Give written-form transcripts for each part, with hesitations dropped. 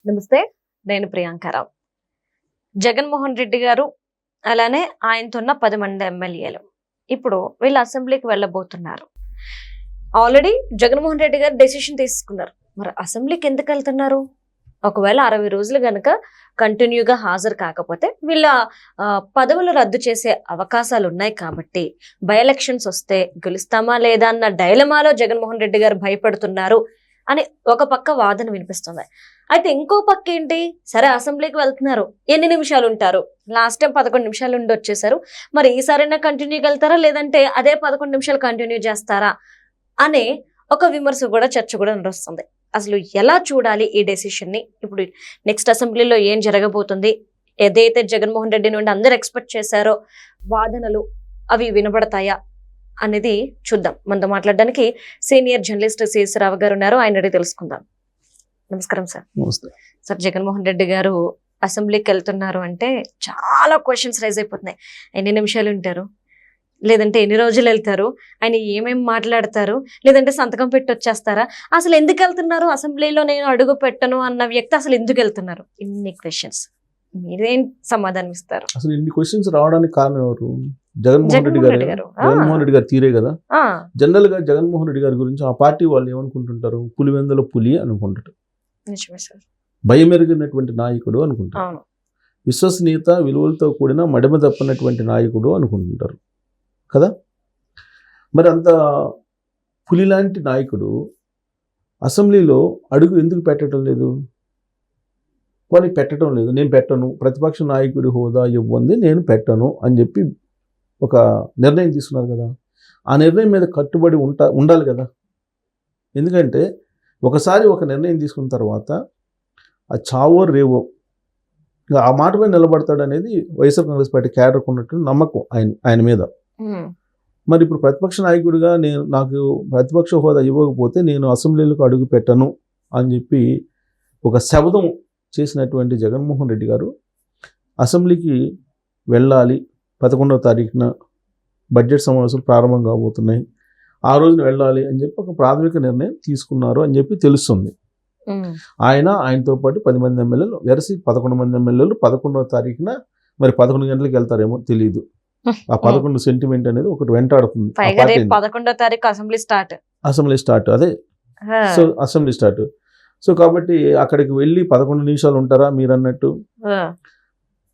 నమస్తే, నేను ప్రియాంకరావు. జగన్మోహన్ రెడ్డి గారు అలానే ఆయనతో ఉన్న 10 మంది ఎమ్మెల్యేలు ఇప్పుడు వీళ్ళు అసెంబ్లీకి వెళ్ళబోతున్నారు. ఆల్రెడీ జగన్మోహన్ రెడ్డి గారు డెసిషన్ తీసుకున్నారు. మరి అసెంబ్లీకి ఎందుకు వెళ్తున్నారు? ఒకవేళ 60 రోజులు గనక కంటిన్యూగా హాజరు కాకపోతే వీళ్ళ పదవులు రద్దు చేసే అవకాశాలు ఉన్నాయి. కాబట్టి బై ఎలక్షన్స్ వస్తే గెలుస్తామా లేదా అన్న డైలమాలో జగన్మోహన్ రెడ్డి గారు భయపడుతున్నారు అని ఒక పక్క వాదన వినిపిస్తుంది. అయితే ఇంకో పక్క ఏంటి, సరే అసెంబ్లీకి వెళ్తున్నారు, ఎన్ని నిమిషాలు ఉంటారు? లాస్ట్ టైం 11 నిమిషాలు ఉండి వచ్చేసారు. మరి ఈసారైనా కంటిన్యూగా వెళ్తారా, లేదంటే అదే 11 నిమిషాలు కంటిన్యూ చేస్తారా అనే ఒక విమర్శ కూడా, చర్చ కూడా నడుస్తుంది. అసలు ఎలా చూడాలి ఈ డెసిషన్ ని? ఇప్పుడు నెక్స్ట్ అసెంబ్లీలో ఏం జరగబోతుంది? ఏదైతే జగన్మోహన్ రెడ్డి నుండి అందరు ఎక్స్పెక్ట్ చేశారో వాదనలు అవి వినబడతాయా అనేది చూద్దాం. మనతో మాట్లాడడానికి సీనియర్ జర్నలిస్ట్ సిఎస్ రావు గారు ఉన్నారు. ఆయన అడిగి తెలుసుకుందాం. నమస్కారం సార్. నమస్తే సార్, జగన్మోహన్ రెడ్డి గారు అసెంబ్లీకి వెళ్తున్నారు అంటే చాలా క్వశ్చన్స్ రైజ్ అయిపోతున్నాయి. ఎన్ని నిమిషాలు ఉంటారు, లేదంటే ఎన్ని రోజులు వెళ్తారు, ఆయన ఏమేమి మాట్లాడతారు, లేదంటే సంతకం పెట్టి వచ్చేస్తారా, అసలు ఎందుకు వెళ్తున్నారు, అసెంబ్లీలో నేను అడుగు పెట్టను అన్న వ్యక్తి అసలు ఎందుకు వెళ్తున్నారు? ఇన్ని క్వశ్చన్స్, మీరేం సమాధానం ఇస్తారు? అసలు ఇన్ని క్వశ్చన్స్ రావడానికి కారణం ఎవరు? జగన్మోహన్ రెడ్డి గారు. జగన్మోహన్ రెడ్డి గారు తీరే కదా. జనరల్ గా జగన్మోహన్ రెడ్డి గారి గురించి ఆ పార్టీ వాళ్ళు ఏమనుకుంటుంటారు? పులివెందుల పులి అనుకుంటారు, భయమెరిగినటువంటి నాయకుడు అనుకుంటారు, విశ్వసనీయత విలువలతో కూడిన మడిమ తప్పనటువంటి నాయకుడు అనుకుంటుంటారు కదా. మరి అంత పులి లాంటి నాయకుడు అసెంబ్లీలో అడుగు ఎందుకు పెట్టడం లేదు? వాళ్ళు పెట్టడం లేదు, నేను పెట్టను, ప్రతిపక్ష నాయకుడి హోదా ఇవ్వండి, నేను పెట్టను అని చెప్పి ఒక నిర్ణయం తీసుకున్నారు కదా. ఆ నిర్ణయం మీద కట్టుబడి ఉండాలి కదా. ఎందుకంటే ఒకసారి ఒక నిర్ణయం తీసుకున్న తర్వాత ఆ చావో రేవో ఇంకా ఆ మాట మీద నిలబడతాడు అనేది వైఎస్ఆర్ కాంగ్రెస్ పార్టీ క్యాడర్కు ఉన్నట్టు నమ్మకం ఆయన మీద. మరి ఇప్పుడు ప్రతిపక్ష నాయకుడిగా నాకు ప్రతిపక్ష హోదా ఇవ్వకపోతే నేను అసెంబ్లీలకు అడుగు పెట్టను అని చెప్పి ఒక శబ్దం చేసినటువంటి జగన్మోహన్ రెడ్డి గారు అసెంబ్లీకి వెళ్ళాలి. 11వ తారీఖున బడ్జెట్ సమావేశాలు ప్రారంభం కాబోతున్నాయి, ఆ రోజున వెళ్ళాలి అని చెప్పి ఒక ప్రాథమిక నిర్ణయం తీసుకున్నారు అని చెప్పి తెలుస్తుంది. ఆయనతో పాటు 10 మంది ఎమ్మెల్యేలు వెరసి 11 మంది ఎమ్మెల్యేలు 11వ తారీఖున మరి 11 గంటలకు వెళ్తారేమో తెలియదు. ఆ 11 సెంటిమెంట్ అనేది ఒకటి వెంటాడుతుంది. 11వ తారీఖు అసెంబ్లీ స్టార్ట్ అదే. So assembly start. సో కాబట్టి అక్కడికి వెళ్ళి 11 నిమిషాలు ఉంటారా మీరు అన్నట్టు?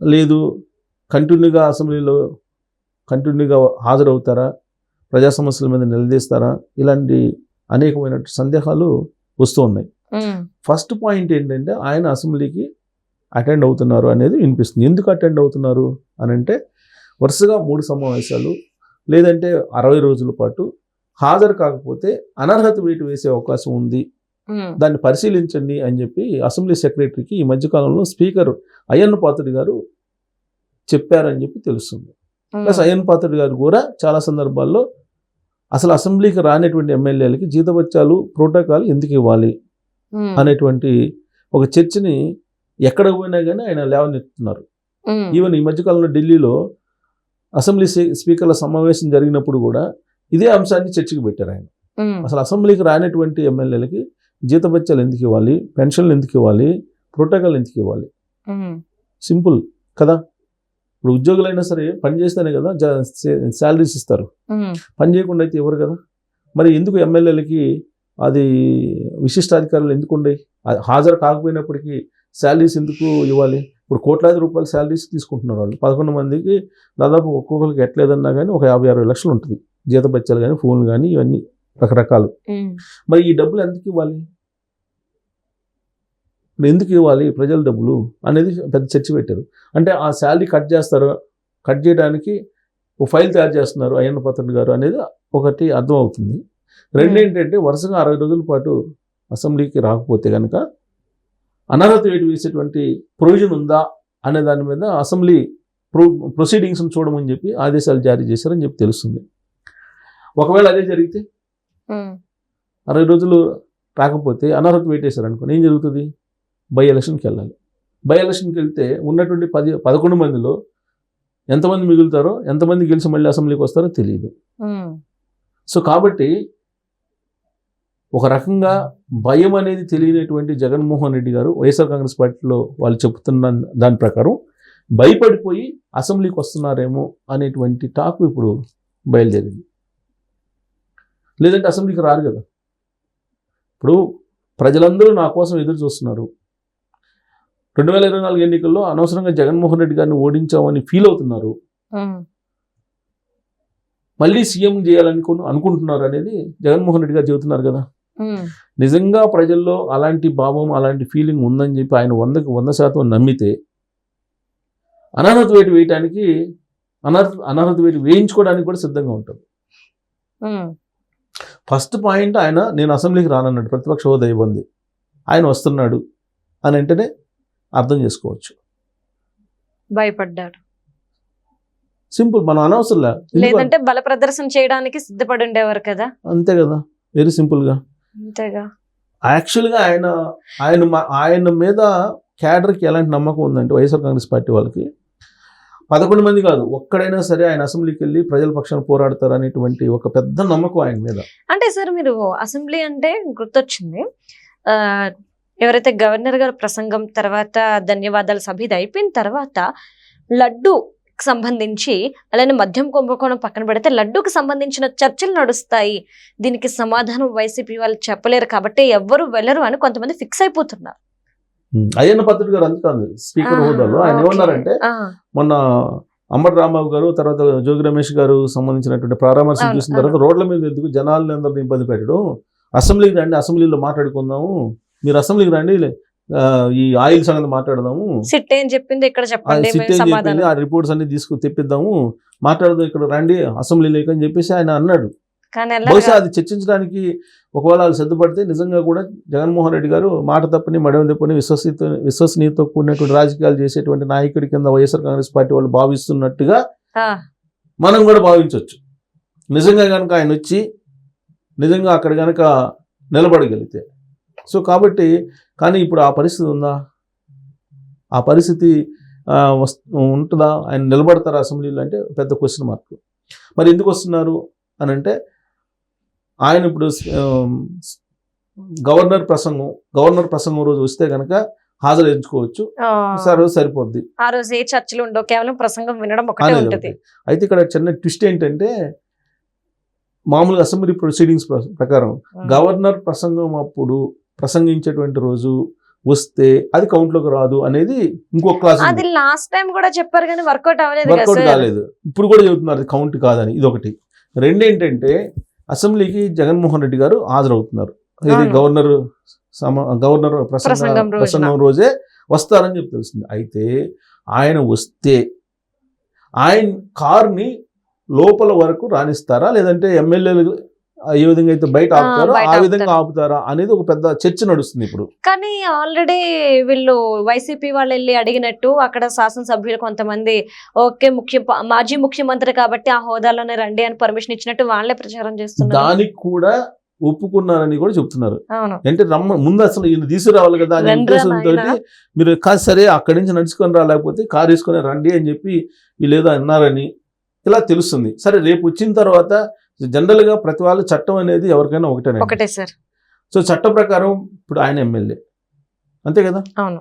లేదు, కంటిన్యూగా అసెంబ్లీలో కంటిన్యూగా హాజరవుతారా, ప్రజా సమస్యల మీద నిలదీస్తారా? ఇలాంటి అనేకమైన సందేహాలు వస్తూ ఉన్నాయి. ఫస్ట్ పాయింట్ ఏంటంటే ఆయన అసెంబ్లీకి అటెండ్ అవుతున్నారు అనేది వినిపిస్తుంది. ఎందుకు అటెండ్ అవుతున్నారు అని అంటే వరుసగా 3 సమావేశాలు లేదంటే 60 రోజుల పాటు హాజరు కాకపోతే అనర్హత వేటు వేసే అవకాశం ఉంది, దాన్ని పరిశీలించండి అని చెప్పి అసెంబ్లీ సెక్రటరీకి ఈ మధ్యకాలంలో స్పీకర్ అయ్యన్న పాత్రుడు గారు చెప్పారని చెప్పి తెలుస్తుంది. ప్లస్ అయ్యన్న పాత్రుడు గారు కూడా చాలా సందర్భాల్లో అసలు అసెంబ్లీకి రానటువంటి ఎమ్మెల్యేలకి జీతభత్యాలు ప్రోటోకాల్ ఎందుకు ఇవ్వాలి అనేటువంటి ఒక చర్చని ఎక్కడ పోయినా కానీ ఆయన లేవనెత్తుతున్నారు. ఈవెన్ ఈ మధ్యకాలంలో ఢిల్లీలో అసెంబ్లీ స్పీకర్ల సమావేశం జరిగినప్పుడు కూడా ఇదే అంశాన్ని చర్చకు పెట్టారు ఆయన. అసలు అసెంబ్లీకి రానటువంటి ఎమ్మెల్యేలకి జీతభత్యాలు ఎందుకు ఇవ్వాలి, పెన్షన్లు ఎందుకు ఇవ్వాలి, ప్రోటోకాల్ ఎందుకు ఇవ్వాలి? సింపుల్ కదా. ఇప్పుడు ఉద్యోగులైనా సరే పని చేస్తేనే కదా శాలరీస్ ఇస్తారు, పని చేయకుండా అయితే ఇవ్వరు కదా. మరి ఎందుకు ఎమ్మెల్యేలకి అది విశిష్టాధికారులు ఎందుకు ఉండేవి? హాజరు కాకపోయినప్పటికీ శాలరీస్ ఎందుకు ఇవ్వాలి? ఇప్పుడు కోట్లాది రూపాయల శాలరీస్ తీసుకుంటున్నారు వాళ్ళు. 11 మందికి దాదాపు ఒక్కొక్కరికి ఎట్లేదన్నా కానీ ఒక 50-60 లక్షలు ఉంటుంది జీతభత్యాలు కానీ, ఫోన్లు కానీ, ఇవన్నీ రకరకాలు. మరి ఈ డబ్బులు ఎందుకు ఇవ్వాలి? ఎందుకు ఇవ్వాలి ప్రజల డబ్బులు అనేది పెద్ద చర్చ పెట్టారు. అంటే ఆ శాలరీ కట్ చేస్తారు, కట్ చేయడానికి ఒక ఫైల్ తయారు చేస్తున్నారు అయ్యన్న పాత్రుడు గారు అనేది ఒకటి అర్థం అవుతుంది. రెండేంటంటే వరుసగా 60 రోజుల పాటు అసెంబ్లీకి రాకపోతే కనుక అనర్హత వేటు వేసేటువంటి ప్రొవిజన్ ఉందా అనే దాని మీద అసెంబ్లీ ప్రొసీడింగ్స్ని చూడమని చెప్పి ఆదేశాలు జారీ చేశారని చెప్పి తెలుస్తుంది. ఒకవేళ అదే జరిగితే 60 రోజులు రాకపోతే అనర్హత వేటు వేశారు అనుకోండి, ఏం జరుగుతుంది? బై ఎలక్షన్కి వెళ్ళాలి. బై ఎలక్షన్కి వెళ్తే ఉన్నటువంటి 11 మందిలో ఎంతమంది మిగులుతారో, ఎంతమంది గెలిచి మళ్ళీ అసెంబ్లీకి వస్తారో తెలియదు. సో కాబట్టి ఒక రకంగా భయం అనేది తెలియనటువంటి జగన్మోహన్ రెడ్డి గారు వైఎస్ఆర్ కాంగ్రెస్ పార్టీలో వాళ్ళు చెప్తున్న దాని ప్రకారం భయపడిపోయి అసెంబ్లీకి వస్తున్నారేమో అనేటువంటి టాక్ ఇప్పుడు బయలుదేరింది. లేదంటే అసెంబ్లీకి రారు కదా. ఇప్పుడు ప్రజలందరూ నా కోసం ఎదురు చూస్తున్నారు. 2024 ఎన్నికల్లో అనవసరంగా జగన్మోహన్ రెడ్డి గారిని ఓడించామని ఫీల్ అవుతున్నారు. మళ్ళీ సీఎం అనుకుంటున్నారు అనేది జగన్మోహన్ రెడ్డి గారు చెబుతున్నారు కదా. నిజంగా ప్రజల్లో అలాంటి భావం అలాంటి ఫీలింగ్ ఉందని చెప్పి ఆయన 100% నమ్మితే అనర్హత వేటు వేయటానికి అనర్హత వేటు వేయించుకోవడానికి కూడా సిద్ధంగా ఉంటారు. ఫస్ట్ పాయింట్ ఆయన నేను అసెంబ్లీకి రానన్నాడు, ప్రతిపక్ష హోదా ఇవ్వండి, ఆయన వస్తున్నాడు అని వెంటనే అర్థం చేసుకోవచ్చు. భయపడ్డాడు. సింపుల్, మనం అనవసరం లేదంటే బల ప్రదర్శన చేయడానికి సిద్ధపడి ఉండేవారు కదా. అంతే కదా, వెరీ సింపుల్గా. అంతేగా. యాక్చువల్గా ఆయన మీద క్యాడర్కి ఎలాంటి నమ్మకం ఉందంటే వైఎస్ఆర్ కాంగ్రెస్ పార్టీ వాళ్ళకి 11 మంది కాదు, ఒక్కడైనా సరే ఆయన అసెంబ్లీకి వెళ్ళి ప్రజల పక్షాన పోరాడతారు అనేటువంటి ఒక పెద్ద నమ్మకం ఆయన మీద. అంటే సార్ మీరు అసెంబ్లీ అంటే గుర్తొచ్చింది, ఎవరైతే గవర్నర్ గారు ప్రసంగం తర్వాత ధన్యవాదాల సభ ఇది అయిపోయిన తర్వాత లడ్డు సంబంధించి అలానే మద్యం కుంభకోణం పక్కన పెడితే లడ్డూకి సంబంధించిన చర్చలు నడుస్తాయి, దీనికి సమాధానం వైసీపీ వాళ్ళు చెప్పలేరు కాబట్టి ఎవ్వరు వెళ్ళరు అని కొంతమంది ఫిక్స్ అయిపోతున్నారు. అయ్యన్న పత్రిక గారు అందుకాదు స్పీకర్ హోదాలో ఆయన ఏమన్నారంటే, మొన్న అంబటి రాంబాబు గారు తర్వాత జోగి రమేష్ గారు సంబంధించినటువంటి పరామర్శం చూసిన తర్వాత రోడ్ల మీద ఎందుకు జనాలని అందరిని ఇబ్బంది పెట్టడం, అసెంబ్లీకి రండి, అసెంబ్లీలో మాట్లాడుకుందాము, మీరు అసెంబ్లీకి రండి, ఈ ఆయిల్ సంగతి మాట్లాడదాము, సిట్ ఏం చెప్పింది ఇక్కడ చెప్పండి, ఆ రిపోర్ట్స్ అన్ని తెప్పిద్దాము, మాట్లాడదాం, ఇక్కడ రండి అసెంబ్లీలోకి అని చెప్పేసి ఆయన అన్నాడు. బహుశా అది చర్చించడానికి ఒకవేళ వాళ్ళు సిద్ధపడితే నిజంగా కూడా జగన్మోహన్ రెడ్డి గారు మాట తప్పని మడవ తప్పని విశ్వసనీయతో కూడినటువంటి రాజకీయాలు చేసేటువంటి నాయకుడి కింద వైఎస్ఆర్ కాంగ్రెస్ పార్టీ వాళ్ళు భావిస్తున్నట్టుగా మనం కూడా భావించవచ్చు. నిజంగా కనుక ఆయన వచ్చి నిజంగా అక్కడ కనుక నిలబడగలిగితే. సో కాబట్టి కానీ ఇప్పుడు ఆ పరిస్థితి ఉందా, ఆ పరిస్థితి ఉంటుందా, ఆయన నిలబడతారా అసెంబ్లీలో అంటే పెద్ద క్వశ్చన్ మార్క్. మరి ఎందుకు వస్తున్నారు అని అంటే, ఆయన ఇప్పుడు గవర్నర్ ప్రసంగం రోజు వస్తే కనుక హాజరించుకోవచ్చు, సరిపోద్ది. ఆ రోజు ఏ చర్చలు ఉండవు, కేవలం ప్రసంగం వినడం ఒకటే ఉంటుంది. అయితే ఇక్కడ చిన్న ట్విస్ట్ ఏంటంటే, మామూలుగా అసెంబ్లీ ప్రొసీడింగ్స్ ప్రకారం గవర్నర్ ప్రసంగం అప్పుడు ప్రసంగించేటువంటి రోజు వస్తే అది కౌంట్ లోకి రాదు అనేది ఇంకొక క్లాస్. అది లాస్ట్ టైం కూడా చెప్పారు కానీ వర్కౌట్ కాలేదు. ఇప్పుడు కూడా చెబుతున్నారు అది కౌంట్ కాదని. ఇది ఒకటి. రెండేంటంటే, అసెంబ్లీకి జగన్మోహన్ రెడ్డి గారు హాజరవుతున్నారు, ఇది గవర్నర్ ప్రసంగం రోజే వస్తారని చెప్పి తెలుస్తుంది. అయితే ఆయన వస్తే ఆయన కార్ని లోపల వరకు రాణిస్తారా, లేదంటే ఎమ్మెల్యేలు ఏ విధంగా అయితే బయట ఆపుతారో ఆ విధంగా ఆపుతారా అనేది ఒక పెద్ద చర్చ నడుస్తుంది ఇప్పుడు. కానీ ఆల్రెడీ వీళ్ళు వైసీపీ వాళ్ళు వెళ్ళి అడిగినట్టు అక్కడ శాసనసభ్యులు కొంతమంది ఓకే మాజీ ముఖ్యమంత్రి కాబట్టి ఆ హోదాలోనే రండి అని పర్మిషన్ ఇచ్చినట్టు వాళ్ళే ప్రచారం చేస్తున్నారు. దానికి కూడా ఒప్పుకున్నారని కూడా చెప్తున్నారు. అంటే ముందు అసలు ఈయన తీసుకురావాలి కదా అనే ఉద్దేశంతో మీరు కాదు సరే అక్కడి నుంచి నడుచుకొని రాలేకపోతే కారు వేసుకొని రండి అని చెప్పి వీళ్ళు ఏదో అన్నారని ఇలా తెలుస్తుంది. సరే రేపు వచ్చిన తర్వాత జనరల్ గా ప్రతి వాళ్ళ చట్టం అనేది ఎవరికైనా ఒకటే సార్. సో చట్టం ప్రకారం ఇప్పుడు ఆయన ఎమ్మెల్యే అంతే కదా. అవును,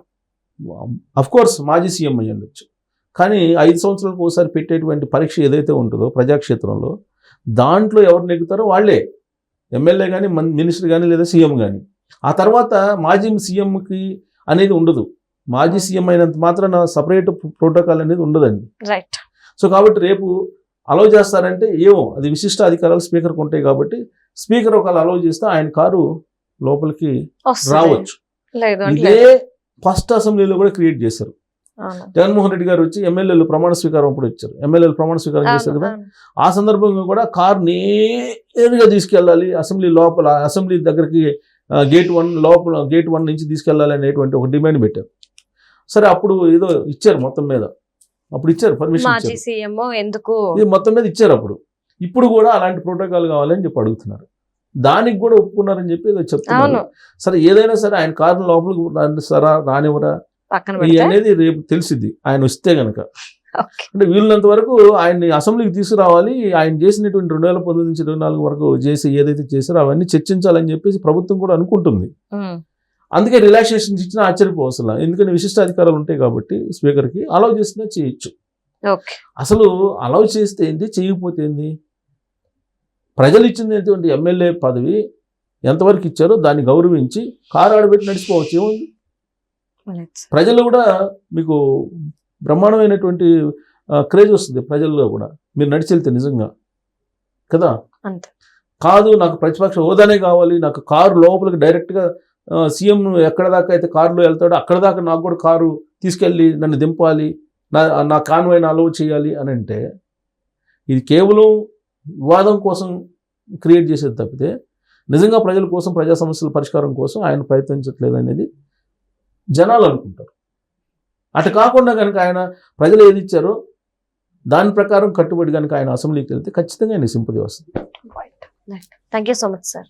అఫ్ కోర్స్ మాజీ సీఎం అయ్యి ఉండొచ్చు, కానీ 5 సంవత్సరాలకు ఒకసారి పెట్టేటువంటి పరీక్ష ఏదైతే ఉంటుందో ప్రజాక్షేత్రంలో దాంట్లో ఎవరు నెగ్గుతారో వాళ్ళే ఎమ్మెల్యే కానీ మినిస్టర్ కానీ లేదా సీఎం కానీ. ఆ తర్వాత మాజీ సీఎంకి అనేది ఉండదు. మాజీ సీఎం అయినంత మాత్రాన సపరేట్ ప్రోటోకాల్ అనేది ఉండదండి. రైట్. సో కాబట్టి రేపు అలౌ చేస్తారంటే ఏమో అది విశిష్ట అధికారాలు స్పీకర్కి ఉంటాయి కాబట్టి స్పీకర్ ఒకవేళ అలౌ చేస్తే ఆయన కారు లోపలికి రావచ్చు. ఇదే ఫస్ట్ అసెంబ్లీలో కూడా క్రియేట్ చేశారు. జగన్మోహన్ రెడ్డి గారు వచ్చి ఎమ్మెల్యేలు ప్రమాణ స్వీకారం అప్పుడు వచ్చారు, ఎమ్మెల్యేలు ప్రమాణ స్వీకారం చేశారు కదా. ఆ సందర్భంగా కూడా కారు నేరుగా తీసుకెళ్ళాలి అసెంబ్లీ లోపల, అసెంబ్లీ దగ్గరికి గేట్ 1 నుంచి తీసుకెళ్ళాలి అనేటువంటి ఒక డిమాండ్ పెట్టారు. సరే అప్పుడు ఏదో ఇచ్చారు, మొత్తం మీద అప్పుడు ఇచ్చారు పర్మిషన్, మొత్తం మీద ఇచ్చారు. ఇప్పుడు కూడా అలాంటి ప్రోటోకాల్ కావాలని చెప్పి అడుగుతున్నారు. దానికి కూడా ఒప్పుకున్నారని చెప్పి ఏదో చెప్తున్నారు. సరే ఏదైనా సరే ఆయన కారు లోపలికి రానివరా అనేది రేపు తెలిసిద్ది ఆయన వస్తే గనక. ఓకే. అంటే వీళ్ళంత వరకు ఆయన్ని అసెంబ్లీకి తీసుకురావాలి, ఆయన చేసినటువంటి 2019 నుంచి 24 వరకు చేసి ఏదైతే చేశారో అవన్నీ చర్చించాలని చెప్పేసి ప్రభుత్వం కూడా అనుకుంటుంది. ఉమ్, అందుకే రిలాక్సేషన్ ఇచ్చినా ఆశ్చర్యపోవసలా, ఎందుకంటే విశిష్ట అధికారాలు ఉంటాయి కాబట్టి స్పీకర్కి అలౌ చేసినా చేయొచ్చు. ఓకే. అసలు అలౌ చేస్తే ఏంటి, చేయకపోతే ఏంటి? ప్రజలు ఇచ్చినటువంటి ఎమ్మెల్యే పదవి ఎంతవరకు ఇచ్చారో దాన్ని గౌరవించి కారు ఆడబెట్టి నడిచిపోవచ్చు, ఏముంది? Let's- ప్రజల్లో కూడా మీకు బ్రహ్మాండమైనటువంటి క్రేజ్ వస్తుంది ప్రజల్లో కూడా, మీరు నడిచి వెళ్తే నిజంగా కదా. అంతే. కాదు నాకు ప్రతిపక్ష హోదానే కావాలి, నాకు కారు లోపలికి డైరెక్ట్గా సీఎం ఎక్కడ దాకా అయితే కారులో వెళ్తాడో అక్కడ దాకా నాకు కూడా కారు తీసుకెళ్ళి నన్ను దింపాలి, నా కాన్వాయ్ని అలౌ చేయాలి అని అంటే ఇది కేవలం వివాదం కోసం క్రియేట్ చేసేది తప్పితే నిజంగా ప్రజల కోసం, ప్రజా సమస్యల పరిష్కారం కోసం ఆయన ప్రయత్నించట్లేదు అనేది జనాలు అనుకుంటారు. అటు కాకుండా కనుక ఆయన ప్రజలు ఏది ఇచ్చారో దాని ప్రకారం కట్టుబడి కనుక ఆయన అసెంబ్లీకి వెళ్తే ఖచ్చితంగా ఆయన సింపతి వస్తుంది. Thank you so much sir.